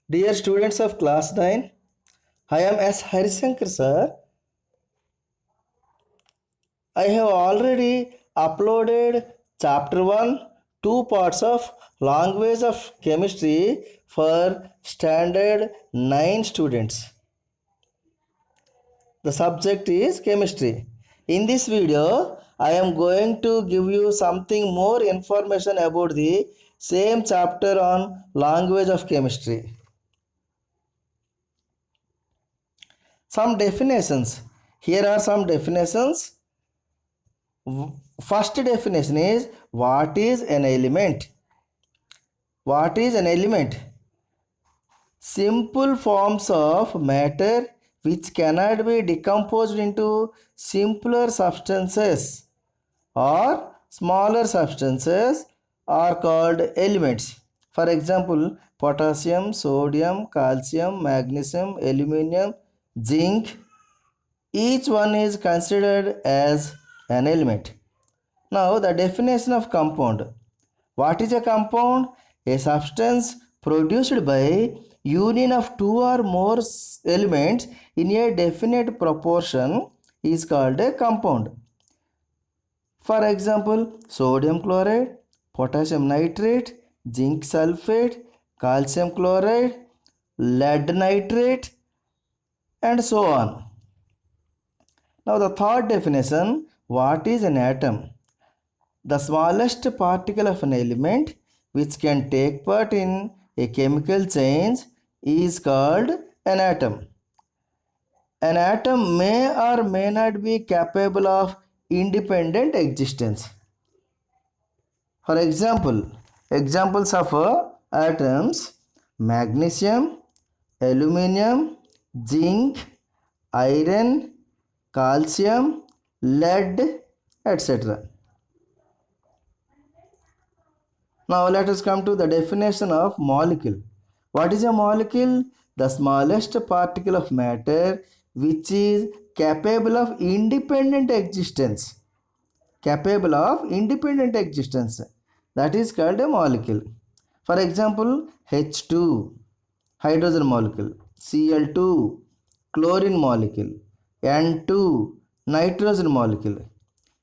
Dear students of class 9, I am S. Harisankar sir. I have already uploaded chapter 1, two parts of language of chemistry for standard 9 students. The subject is chemistry. In this video, I am going to give you something more information about the same chapter on language of chemistry. Some definitions. Here are some definitions. First definition is what is an element? What is an element? Simple forms of matter which cannot be decomposed into simpler substances or smaller substances are called elements. For example, potassium, sodium, calcium, magnesium, aluminum, zinc, each one is considered as an element. Now, the definition of compound. What is a compound? A substance produced by union of two or more elements in a definite proportion is called a compound. For example, sodium chloride, potassium nitrate, zinc sulfate, calcium chloride, lead nitrate, and so on. Now, the third definition, what is an atom? The smallest particle of an element which can take part in a chemical change is called an atom. An atom may or may not be capable of independent existence. For example, examples of atoms: magnesium, aluminum, zinc, iron, calcium, lead, etc. Now let us come to the definition of molecule. What is a molecule? The smallest particle of matter which is capable of independent existence. Capable of independent existence. That is called a molecule. For example, H2, hydrogen molecule, Cl2, chlorine molecule, N2, nitrogen molecule.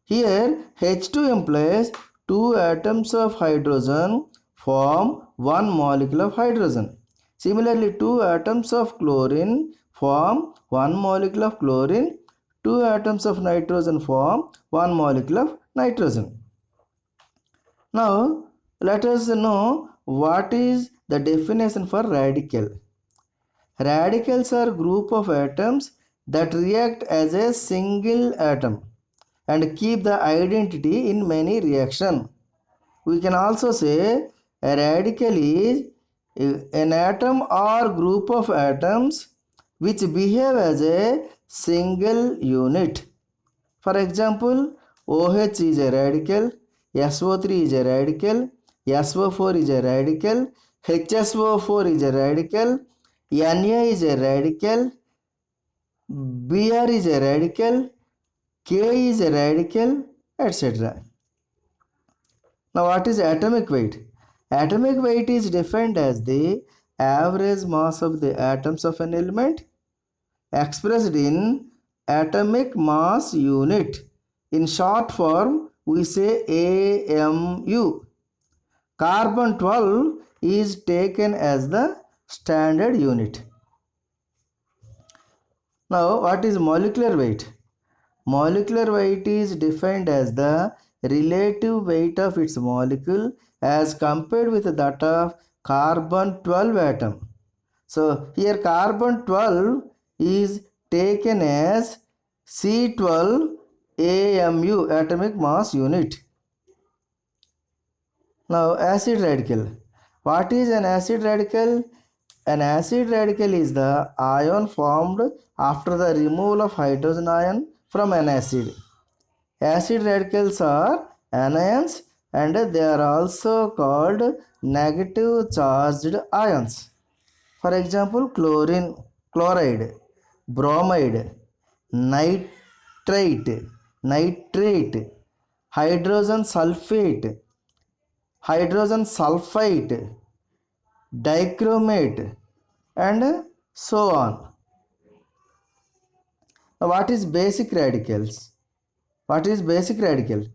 Here H2 implies two atoms of hydrogen form one molecule of hydrogen. Similarly, two atoms of chlorine form one molecule of chlorine. Two atoms of nitrogen form one molecule of nitrogen. Now, let us know what is the definition for radical. Radicals are group of atoms that react as a single atom and keep the identity in many reactions. We can also say a radical is an atom or group of atoms which behave as a single unit. For example, OH is a radical, SO3 is a radical, SO4 is a radical, HSO4 is a radical, Na is a radical, Br is a radical, K is a radical, etc. Now, what is atomic weight? Atomic weight is defined as the average mass of the atoms of an element expressed in atomic mass unit. In short form, we say AMU. Carbon 12 is taken as the standard unit. Now, what is molecular weight? Molecular weight is defined as the relative weight of its molecule as compared with that of carbon 12 atom. So here carbon 12 is taken as C12 AMU, atomic mass unit. Now acid radical. What is an acid radical? An acid radical is the ion formed after the removal of hydrogen ion from an acid. Acid radicals are anions and they are also called negative charged ions. For example, chlorine, chloride, bromide, nitrate, nitrate, hydrogen sulfate, hydrogen sulfite, dichromate, and so on. Now, what is basic radicals? What is basic radical?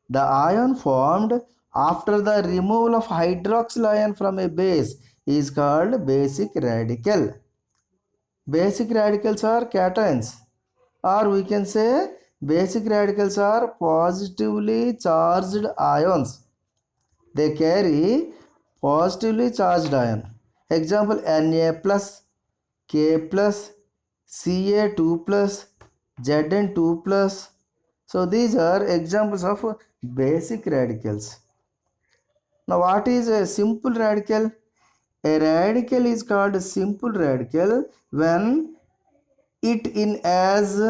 The ion formed after the removal of hydroxyl ion from a base is called basic radical. Basic radicals are cations, or we can say basic radicals are positively charged ions. They carry positively charged ion. Example, Na plus, K plus, Ca2 plus, Zn2 plus. So these are examples of basic radicals. Now what is a simple radical? A radical is called a simple radical when it in as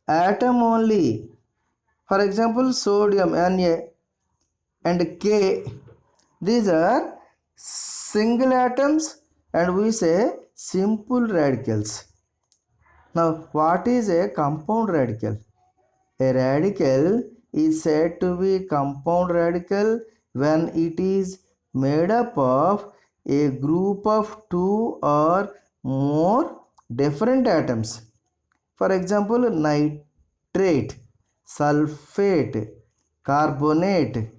atom only. For example, sodium Na and K, these are single atoms and we say simple radicals. Now what is a compound radical? A radical is said to be compound radical when it is made up of a group of two or more different atoms. For example, nitrate, sulfate, carbonate.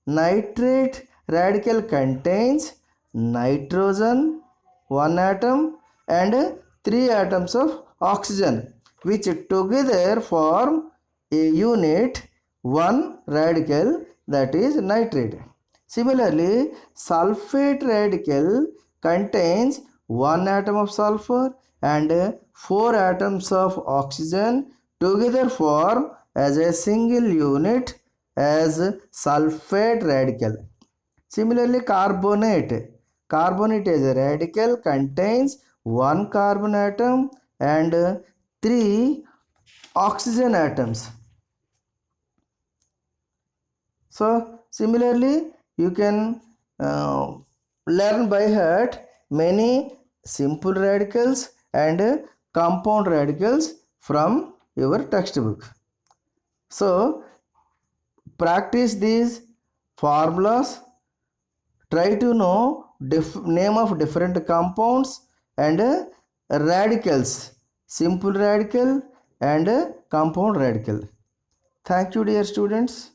Nitrate radical contains nitrogen, one atom, and three atoms of oxygen, which together form a unit, one radical, that is nitrate. Similarly, sulfate radical contains one atom of sulfur and four atoms of oxygen together form as a single unit as sulfate radical. Similarly, carbonate as a radical contains one carbon atom and three oxygen atoms. So similarly, you can learn by heart many simple radicals and compound radicals from your textbook. So practice these formulas, try to know name of different compounds and radicals, simple radical and compound radical. Thank you, dear students.